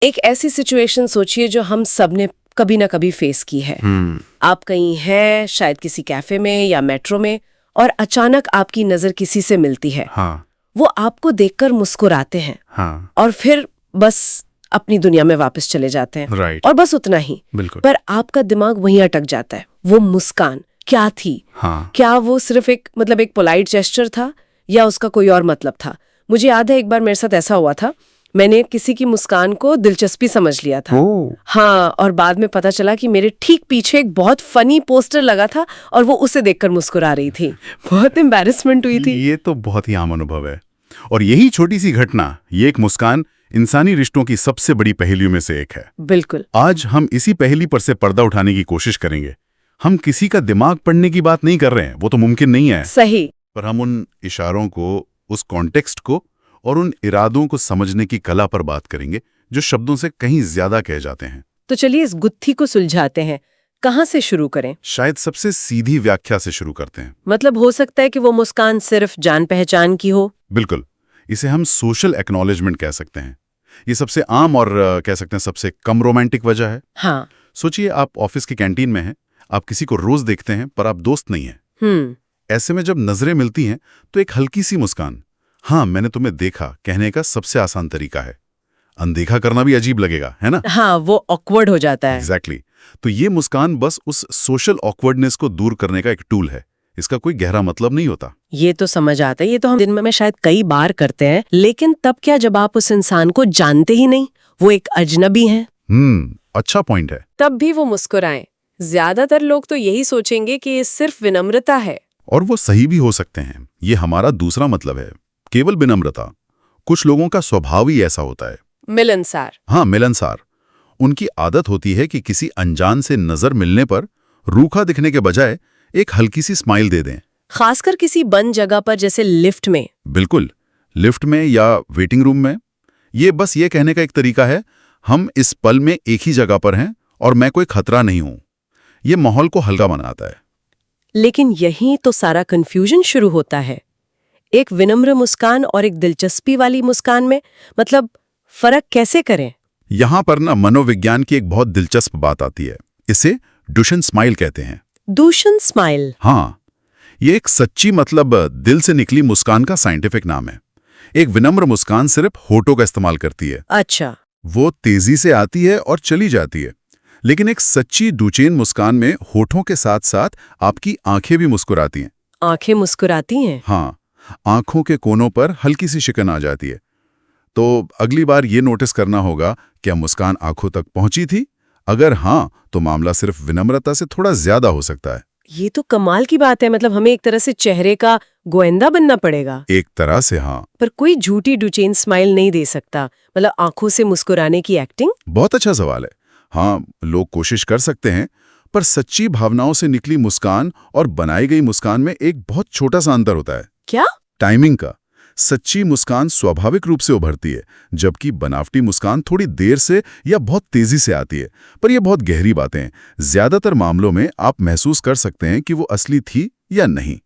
एक ऐसी सिचुएशन सोचिए जो हम सब ने कभी ना कभी फेस की है। आप कहीं हैं, शायद किसी कैफे में या मेट्रो में, और अचानक आपकी नजर किसी से मिलती है। हाँ, वो आपको देखकर मुस्कुराते हैं हाँ, और फिर बस अपनी दुनिया में वापस चले जाते हैं। राइट, और बस उतना ही। बिल्कुल। पर आपका दिमाग वहीं अटक जाता है। वो मुस्कान क्या थी? हाँ, क्या वो सिर्फ एक पोलाइट जेस्चर था या उसका कोई और मतलब था? मुझे याद है एक बार मेरे साथ ऐसा हुआ था। मैंने किसी की मुस्कान को दिलचस्पी समझ लिया था। हाँ, और बाद में पता चला कि मेरे ठीक पीछे एक बहुत फनी पोस्टर लगा था और वो उसे देखकर मुस्कुरा रही थी। बहुत एम्बैरेसमेंट हुई थी। ये तो बहुत ही आम अनुभव है। और यही छोटी सी घटना, ये एक मुस्कान, इंसानी रिश्तों की सबसे बड़ी पहेलियों में से एक है। बिल्कुल। आज हम इसी पहेली पर से पर्दा उठाने की कोशिश करेंगे। हम किसी का दिमाग पढ़ने की बात नहीं कर रहे हैं, वो तो मुमकिन नहीं है। सही। पर हम उन इशारों को, उस कॉन्टेक्स्ट को और उन इरादों को समझने की कला पर बात करेंगे जो शब्दों से कहीं ज्यादा कहे जाते हैं। तो चलिए इस गुत्थी को सुलझाते हैं। कहाँ से शुरू करें? शायद सबसे सीधी व्याख्या से शुरू करते हैं। मतलब हो सकता है कि वो मुस्कान सिर्फ जान पहचान की हो। बिल्कुल, इसे हम सोशल एक्नॉलेजमेंट कह सकते हैं। ये सबसे आम और कह सकते हैं सबसे कम रोमांटिक वजह है। हाँ। सोचिए, आप ऑफिस की कैंटीन में हैं, आप किसी को रोज देखते हैं पर आप दोस्त नहीं हैं। ऐसे में जब नजरें मिलती हैं तो एक हल्की सी मुस्कान, हाँ मैंने तुम्हें देखा, कहने का सबसे आसान तरीका है। अनदेखा करना भी अजीब लगेगा, है ना? हाँ, वो ऑकवर्ड हो जाता है। एग्जैक्टली। तो ये मुस्कान बस उस सोशल ऑकवर्डनेस को दूर करने का एक टूल है। इसका कोई गहरा मतलब नहीं होता। ये तो समझ आता है। ये तो हम दिन में शायद कई बार करते हैं, लेकिन तब क्या जब आप उस इंसान को जानते ही नहीं, वो एक अजनबी है। अच्छा पॉइंट है। तब भी वो मुस्कुराएं। ज्यादातर लोग तो यही सोचेंगे कि ये सिर्फ विनम्रता है। और वो सही भी हो सकते हैं। ये हमारा दूसरा मतलब है, केवल विनम्रता। कुछ लोगों का स्वभाव ही ऐसा होता है। मिलनसार। हाँ, मिलनसार। उनकी आदत होती है कि किसी अनजान से नजर मिलने पर रूखा दिखने के बजाय एक हल्की सी स्माइल दे दें। खासकर किसी बंद जगह पर, जैसे लिफ्ट में। बिल्कुल, लिफ्ट में या वेटिंग रूम में। ये बस ये कहने का एक तरीका है, हम इस पल में एक ही जगह पर हैं और मैं कोई खतरा नहीं हूं। ये माहौल को हल्का बनाता है। लेकिन यहीं तो सारा कंफ्यूजन शुरू होता है। एक विनम्र मुस्कान और एक दिलचस्पी वाली मुस्कान में फर्क कैसे करें? यहां पर ना मनोविज्ञान की एक बहुत दिलचस्प बात आती है। इसे डुशन स्माइल कहते हैं। दूषण स्माइल। हाँ, ये एक सच्ची दिल से निकली मुस्कान का साइंटिफिक नाम है। एक विनम्र मुस्कान सिर्फ होठों का इस्तेमाल करती है। अच्छा। वो तेजी से आती है और चली जाती है। लेकिन एक सच्ची डुचेन मुस्कान में होठों के साथ साथ आपकी आंखें भी मुस्कुराती हैं। आंखें मुस्कुराती हैं? हाँ, आंखों के कोनों पर हल्की सी शिकन आ जाती है। तो अगली बार ये नोटिस करना होगा, क्या मुस्कान आंखों तक पहुंची थी? अगर हाँ, तो मामला सिर्फ विनम्रता से थोड़ा ज्यादा हो सकता है। ये तो कमाल की बात है। हमें एक तरह से चेहरे का गोयंदा बनना पड़ेगा। एक तरह से हाँ। पर कोई झूठी डुचेन स्माइल नहीं दे सकता, आंखों से मुस्कुराने की एक्टिंग। बहुत अच्छा सवाल है। हाँ, लोग कोशिश कर सकते हैं, पर सच्ची भावनाओं से निकली मुस्कान और बनाई गई मुस्कान में एक बहुत छोटा सा अंतर होता है। क्या? टाइमिंग का। सच्ची मुस्कान स्वाभाविक रूप से उभरती है, जबकि बनावटी मुस्कान थोड़ी देर से या बहुत तेजी से आती है। पर यह बहुत गहरी बातें हैं। ज्यादातर मामलों में आप महसूस कर सकते हैं कि वो असली थी या नहीं।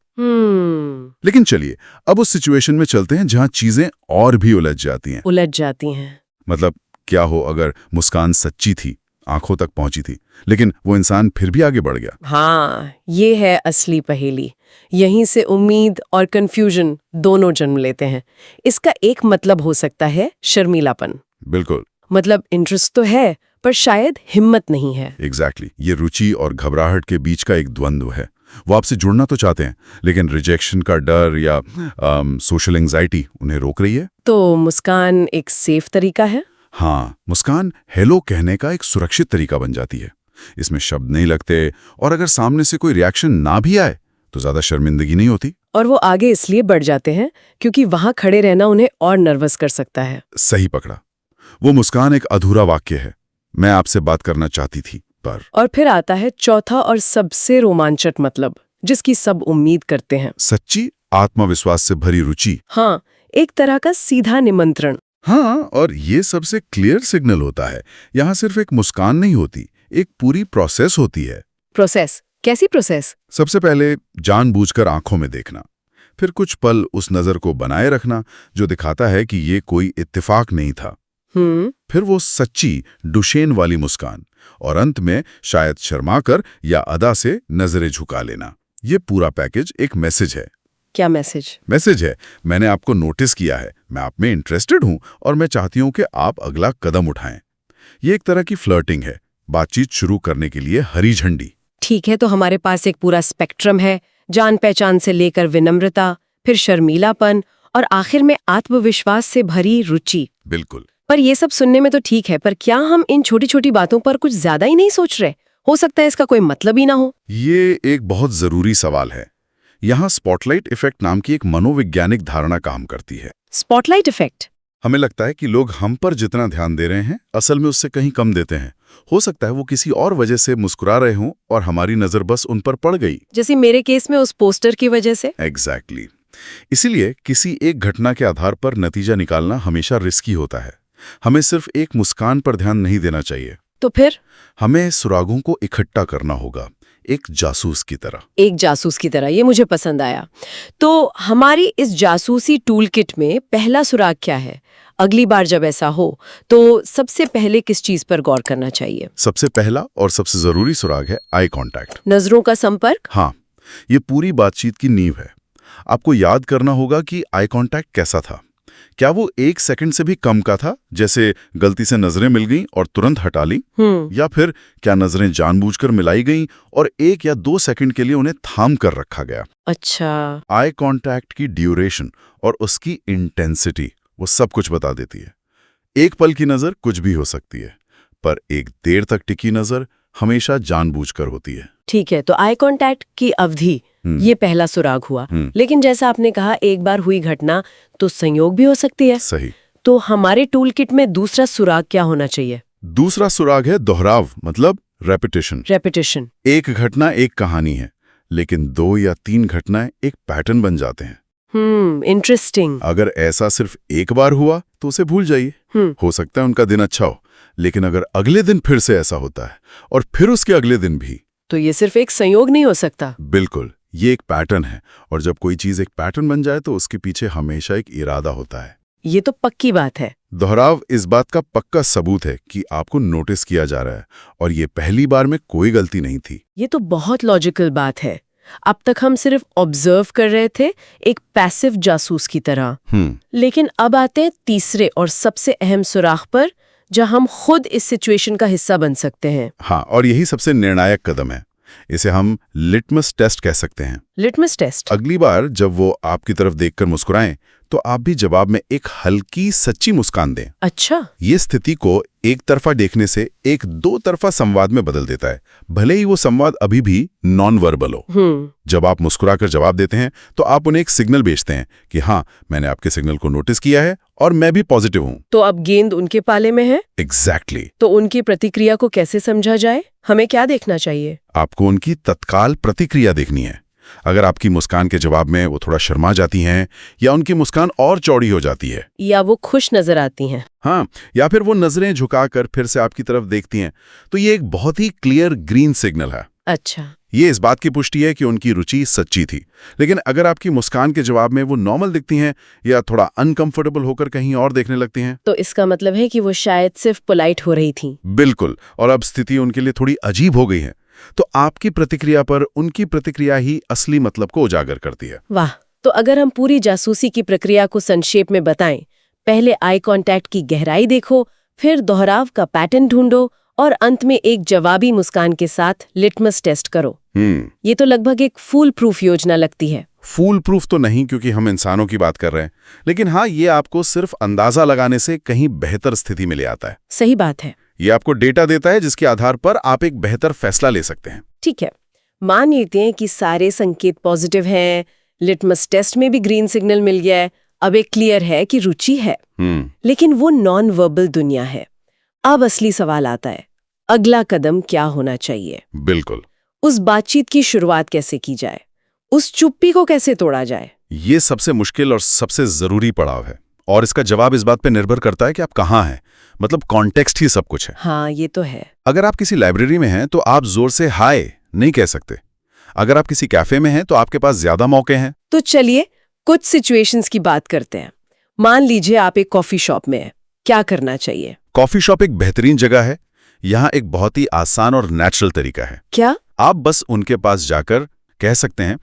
लेकिन चलिए, अब उस सिचुएशन में चलते हैं जहां चीजें और भी उलझ जाती हैं। क्या हो अगर मुस्कान सच्ची थी, आंखों तक पहुंची थी, लेकिन वो इंसान फिर भी आगे बढ़ गया? हाँ, ये है असली पहेली। यहीं से उम्मीद और कंफ्यूजन दोनों जन्म लेते हैं। इसका एक मतलब हो सकता है शर्मीलापन। बिल्कुल। इंटरेस्ट तो है, पर शायद हिम्मत नहीं है। एग्जैक्टली। ये रुचि और घबराहट के बीच का एक द्वंद्व है। वो आपसे जुड़ना तो चाहते हैं, लेकिन रिजेक्शन का डर या सोशल एंजाइटी उन्हें रोक रही है। तो मुस्कान एक सेफ तरीका है। हाँ, मुस्कान हेलो कहने का एक सुरक्षित तरीका बन जाती है। इसमें शब्द नहीं लगते, और अगर सामने से कोई रिएक्शन ना भी आए तो ज्यादा शर्मिंदगी नहीं होती। और वो आगे इसलिए बढ़ जाते हैं क्योंकि वहां खड़े रहना उन्हें और नर्वस कर सकता है। सही पकड़ा। वो मुस्कान एक अधूरा वाक्य है, मैं आपसे बात करना चाहती थी पर। और फिर आता है चौथा और सबसे रोमांचक मतलब, जिसकी सब उम्मीद करते हैं। सच्ची आत्मविश्वास से भरी रुचि। हाँ, एक तरह का सीधा निमंत्रण। हाँ, और ये सबसे क्लियर सिग्नल होता है। यहाँ सिर्फ एक मुस्कान नहीं होती, एक पूरी प्रोसेस होती है। प्रोसेस? कैसी प्रोसेस? सबसे पहले जानबूझकर आंखों में देखना, फिर कुछ पल उस नजर को बनाए रखना जो दिखाता है कि ये कोई इत्तेफाक नहीं था। फिर वो सच्ची डुशेन वाली मुस्कान, और अंत में शायद शर्माकर या अदा से नजरें झुका लेना। ये पूरा पैकेज एक मैसेज है। क्या मैसेज? मैसेज है, मैंने आपको नोटिस किया है, मैं आप में इंटरेस्टेड हूं और मैं चाहती हूं कि आप अगला कदम उठाएं। ये एक तरह की फ्लर्टिंग है, बातचीत शुरू करने के लिए हरी झंडी। ठीक है, तो हमारे पास एक पूरा स्पेक्ट्रम है, जान पहचान से लेकर विनम्रता, फिर शर्मीलापन और आखिर में आत्मविश्वास से भरी रुचि। बिल्कुल। पर ये सब सुनने में तो ठीक है, पर क्या हम इन छोटी छोटी बातों पर कुछ ज्यादा ही नहीं सोच रहे? हो सकता है इसका कोई मतलब ही ना हो। ये एक बहुत जरूरी सवाल है। यहाँ स्पॉटलाइट इफेक्ट नाम की एक मनोवैज्ञानिक धारणा काम करती है। Spotlight effect? हमें लगता है कि लोग हम पर जितना ध्यान दे रहे हैं, असल में उससे कहीं कम देते हैं। हो सकता है वो किसी और वजह से मुस्कुरा रहे हों और हमारी नजर बस उन पर पड़ गई। जैसे मेरे केस में उस पोस्टर की वजह से। एग्जैक्टली। इसीलिए किसी एक घटना के आधार पर नतीजा निकालना हमेशा रिस्की होता है। हमें सिर्फ एक मुस्कान पर ध्यान नहीं देना चाहिए। तो फिर हमें सुरागों को इकट्ठा करना होगा, एक जासूस की तरह। एक जासूस की तरह, ये मुझे पसंद आया। तो हमारी इस जासूसी टूलकिट में पहला सुराग क्या है? अगली बार जब ऐसा हो तो सबसे पहले किस चीज पर गौर करना चाहिए? सबसे पहला और सबसे जरूरी सुराग है आई कांटेक्ट, नजरों का संपर्क। हाँ, ये पूरी बातचीत की नींव है। आपको याद करना होगा कि आई कांटेक्ट कैसा था। क्या वो 1 सेकंड से भी कम का था, जैसे गलती से नजरें मिल गईं और तुरंत हटा ली, या फिर क्या नजरें जानबूझकर मिलाई गईं और 1 या 2 सेकंड के लिए उन्हें थाम कर रखा गया? अच्छा। आई कांटेक्ट की ड्यूरेशन और उसकी इंटेंसिटी वो सब कुछ बता देती है। एक पल की नजर कुछ भी हो सकती है, पर एक देर तक टिकी नजर हमेशा जानबूझकर होती है। ठीक है, तो आई कांटेक्ट की अवधि, ये पहला सुराग हुआ। लेकिन जैसा आपने कहा, एक बार हुई घटना तो संयोग भी हो सकती है। सही। तो हमारे टूल किट में दूसरा सुराग क्या होना चाहिए? दूसरा सुराग है दोहराव, मतलब रेपिटेशन। रेपिटेशन। एक घटना एक कहानी है, लेकिन 2 या 3 घटनाएं एक पैटर्न बन जाते हैं। इंटरेस्टिंग। अगर ऐसा सिर्फ एक बार हुआ तो उसे भूल जाइए। हो सकता है उनका दिन अच्छा हो, लेकिन अगर अगले दिन फिर से ऐसा होता है और फिर उसके अगले दिन भी, तो ये सिर्फ एक संयोग नहीं हो सकता। बिल्कुल, ये एक पैटर्न है। और जब कोई चीज एक पैटर्न बन जाए तो उसके पीछे हमेशा एक इरादा होता है। ये तो पक्की बात है। दोहराव इस बात का पक्का सबूत है कि आपको नोटिस किया जा रहा है और ये पहली बार में कोई गलती नहीं थी। ये तो बहुत लॉजिकल बात है। अब तक हम सिर्फ ऑब्जर्व कर रहे थे, एक पैसिव जासूस की तरह। लेकिन अब आते हैं तीसरे और सबसे अहम सुराग पर, जहां हम खुद इस सिचुएशन का हिस्सा बन सकते हैं। हाँ, और यही सबसे निर्णायक कदम है। इसे हम लिटमस टेस्ट कह सकते हैं। Litmus test? अगली बार जब वो आपकी तरफ देखकर मुस्कुराएं, तो आप भी जवाब में एक हल्की सच्ची मुस्कान दें। अच्छा। ये स्थिति को एक तरफा देखने से एक 2 तरफा संवाद में बदल देता है, भले ही वो संवाद अभी भी नॉन वर्बल हो। जब आप मुस्कुराकर जवाब देते हैं तो आप उन्हें एक सिग्नल भेजते हैं कि हाँ, मैंने आपके सिग्नल को नोटिस किया है और मैं भी पॉजिटिव हूँ। तो अब गेंद उनके पाले में है। एग्जैक्टली। तो उनकी प्रतिक्रिया को कैसे समझा जाए? हमें क्या देखना चाहिए? आपको उनकी तत्काल प्रतिक्रिया देखनी है। अगर आपकी मुस्कान के जवाब में वो थोड़ा शर्मा जाती हैं, या उनकी मुस्कान और चौड़ी हो जाती है, या वो खुश नजर आती हैं, हाँ, या फिर वो नजरें झुकाकर फिर से आपकी तरफ देखती हैं, तो ये एक बहुत ही क्लियर ग्रीन सिग्नल है। अच्छा। ये इस बात की पुष्टि है कि उनकी रुचि सच्ची थी। लेकिन अगर आपकी मुस्कान के जवाब में वो नॉर्मल दिखती हैं या थोड़ा अनकंफर्टेबल होकर कहीं और देखने लगती हैं, तो इसका मतलब है कि वो शायद सिर्फ पोलाइट हो रही थी। बिल्कुल, और अब स्थिति उनके लिए थोड़ी अजीब हो गई है। तो आपकी प्रतिक्रिया पर उनकी प्रतिक्रिया ही असली मतलब को उजागर करती है। वाह। तो अगर हम पूरी जासूसी की प्रक्रिया को संक्षेप में बताएं, पहले आई कांटेक्ट की गहराई देखो, फिर दोहराव का पैटर्न ढूंढो और अंत में एक जवाबी मुस्कान के साथ लिटमस टेस्ट करो। ये तो लगभग एक फूल प्रूफ योजना लगती है। फूल प्रूफ तो नहीं, क्योंकि हम इंसानों की बात कर रहे हैं, लेकिन हाँ, ये आपको सिर्फ अंदाजा लगाने से कहीं बेहतर स्थिति में ले आता है। सही बात है। ये आपको डेटा देता है जिसके आधार पर आप एक बेहतर फैसला ले सकते हैं। ठीक है, मान लेते हैं कि सारे संकेत पॉजिटिव हैं, लिटमस टेस्ट में भी ग्रीन सिग्नल मिल गया है, अब एक क्लियर है कि रुचि है। लेकिन वो नॉन वर्बल दुनिया है। अब असली सवाल आता है, अगला कदम क्या होना चाहिए? बिल्कुल। उस बातचीत की शुरुआत कैसे की जाए? उस चुप्पी को कैसे तोड़ा जाए? ये सबसे मुश्किल और सबसे जरूरी पड़ाव है, और इसका जवाब इस बात पे निर्भर करता है कि आप कहाँ हैं। मतलब कॉन्टेक्स्ट ही सब कुछ है। हाँ, ये तो है। अगर आप किसी लाइब्रेरी में हैं तो आप जोर से हाय नहीं कह सकते। अगर आप किसी कैफे में हैं तो आपके पास ज्यादा मौके हैं। तो चलिए कुछ सिचुएशंस की बात करते हैं। मान लीजिए आप एक कॉफी शॉप में हैं, क्या करना चाहिए? कॉफी शॉप एक बेहतरीन जगह है। यहाँ एक बहुत ही आसान और नेचुरल तरीका है। क्या? आप बस उनके पास जाकर कह सकते हैं,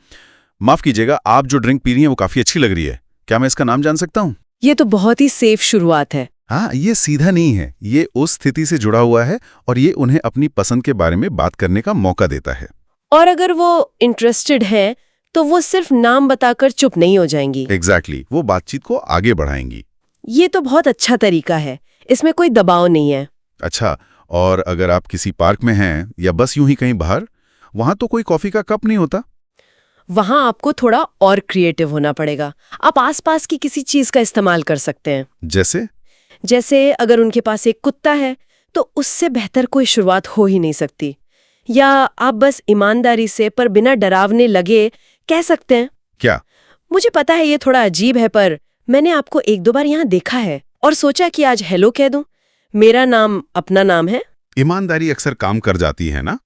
माफ कीजिएगा, आप जो ड्रिंक पी रही हैं वो काफी अच्छी लग रही है, क्या मैं इसका नाम जान सकता हूँ? ये तो बहुत ही सेफ शुरुआत है। हाँ, ये सीधा नहीं है, ये उस स्थिति से जुड़ा हुआ है और ये उन्हें अपनी पसंद के बारे में बात करने का मौका देता है। और अगर वो इंटरेस्टेड है तो वो सिर्फ नाम बताकर चुप नहीं हो जाएंगी। एग्जैक्टली, वो बातचीत को आगे बढ़ाएंगी। ये तो बहुत अच्छा तरीका है, इसमें कोई दबाव नहीं है। अच्छा, और अगर आप किसी पार्क में हैं या बस यूं ही कहीं बाहर, वहां तो कोई कॉफी का कप नहीं होता। वहां आपको थोड़ा और क्रिएटिव होना पड़ेगा। आप आसपास की किसी चीज का इस्तेमाल कर सकते हैं। जैसे अगर उनके पास एक कुत्ता है तो उससे बेहतर कोई शुरुआत हो ही नहीं सकती। या आप बस ईमानदारी से पर बिना डरावने लगे कह सकते हैं, क्या? मुझे पता है ये थोड़ा अजीब है, पर मैंने आपको एक दो बार यहाँ देखा है और सोचा कि आज हेलो कह दूं। मेरा नाम अपना नाम है। ईमानदारी अक्सर काम कर जाती है ना?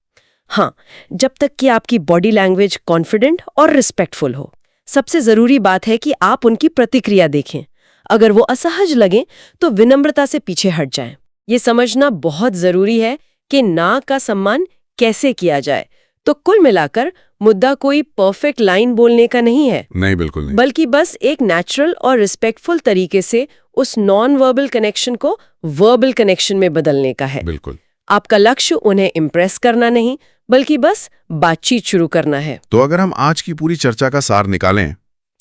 हाँ, जब तक कि आपकी बॉडी लैंग्वेज कॉन्फिडेंट और रिस्पेक्टफुल हो। सबसे जरूरी बात है कि आप उनकी प्रतिक्रिया देखें। अगर वो असहज लगे तो विनम्रता से पीछे हट जाएं। ये समझना बहुत जरूरी है कि ना का सम्मान कैसे किया जाए। तो कुल मिलाकर मुद्दा कोई परफेक्ट लाइन बोलने का नहीं है। नहीं, बिल्कुल नहीं। बल्कि बस एक नेचुरल और रिस्पेक्टफुल तरीके से उस नॉन वर्बल कनेक्शन को वर्बल कनेक्शन में बदलने का है। बिल्कुल। आपका लक्ष्य उन्हें इम्प्रेस करना नहीं, बल्कि बस बातचीत शुरू करना है। तो अगर हम आज की पूरी चर्चा का सार निकालें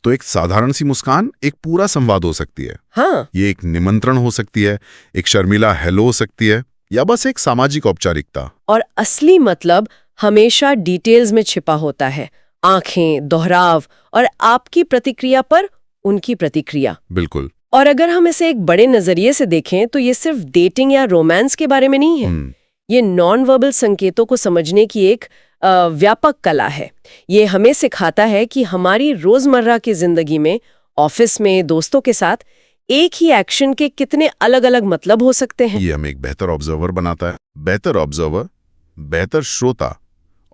तो एक साधारण सी मुस्कान एक पूरा संवाद हो सकती है। हाँ, ये एक निमंत्रण हो सकती है, एक शर्मिला हेलो हो सकती है, या बस एक सामाजिक औपचारिकता। और असली मतलब हमेशा डिटेल्स में छिपा होता है। आंखें, दोहराव और आपकी प्रतिक्रिया पर उनकी प्रतिक्रिया। बिल्कुल। और अगर हम इसे एक बड़े नजरिए से देखें तो ये सिर्फ डेटिंग या रोमांस के बारे में नहीं है। ये नॉन वर्बल संकेतों को समझने की एक व्यापक कला है। ये हमें सिखाता है कि हमारी रोजमर्रा की जिंदगी में, ऑफिस में, दोस्तों के साथ एक ही एक्शन के कितने अलग अलग मतलब हो सकते हैं। ये हमें एक बेहतर ऑब्जर्वर बनाता है। बेहतर ऑब्जर्वर बेहतर श्रोता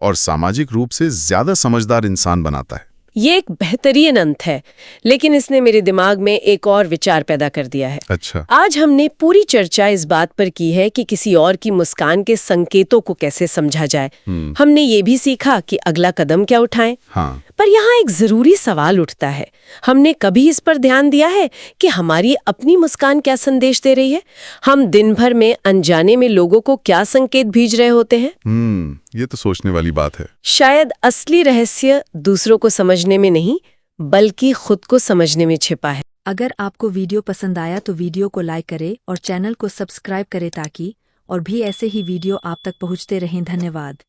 और सामाजिक रूप से ज्यादा समझदार इंसान बनाता है। ये एक बेहतरीन अंत है, लेकिन इसने मेरे दिमाग में एक और विचार पैदा कर दिया है। अच्छा। आज हमने पूरी चर्चा इस बात पर की है कि किसी और की मुस्कान के संकेतों को कैसे समझा जाए। हमने ये भी सीखा कि अगला कदम क्या उठाएं। हाँ। पर यहाँ एक जरूरी सवाल उठता है, हमने कभी इस पर ध्यान दिया है कि हमारी अपनी मुस्कान क्या संदेश दे रही है? हम दिन भर में अनजाने में लोगों को क्या संकेत भेज रहे होते हैं? ये तो सोचने वाली बात है। शायद असली रहस्य दूसरों को समझने में नहीं, बल्कि खुद को समझने में छिपा है। अगर आपको वीडियो पसंद आया तो वीडियो को लाइक करें और चैनल को सब्सक्राइब करें ताकि और भी ऐसे ही वीडियो आप तक पहुंचते रहें। धन्यवाद।